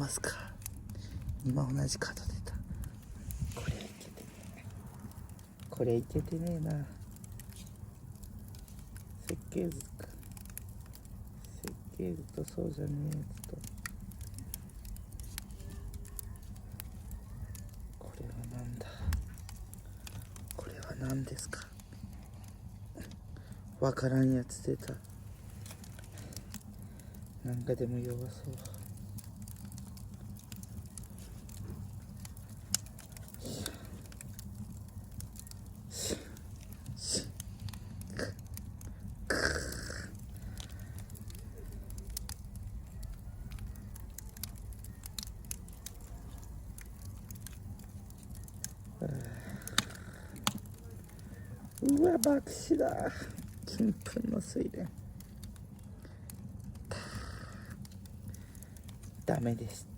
ますか。今同じカード出た。これいけてねえ。これいけてねえな。設計図か。設計図とそうじゃねえやつと。これはなんだ。これは何ですか。わからんやつ出た。なんかでも弱そう。うわ、爆死だ。金粉の水蓮。ダメでした。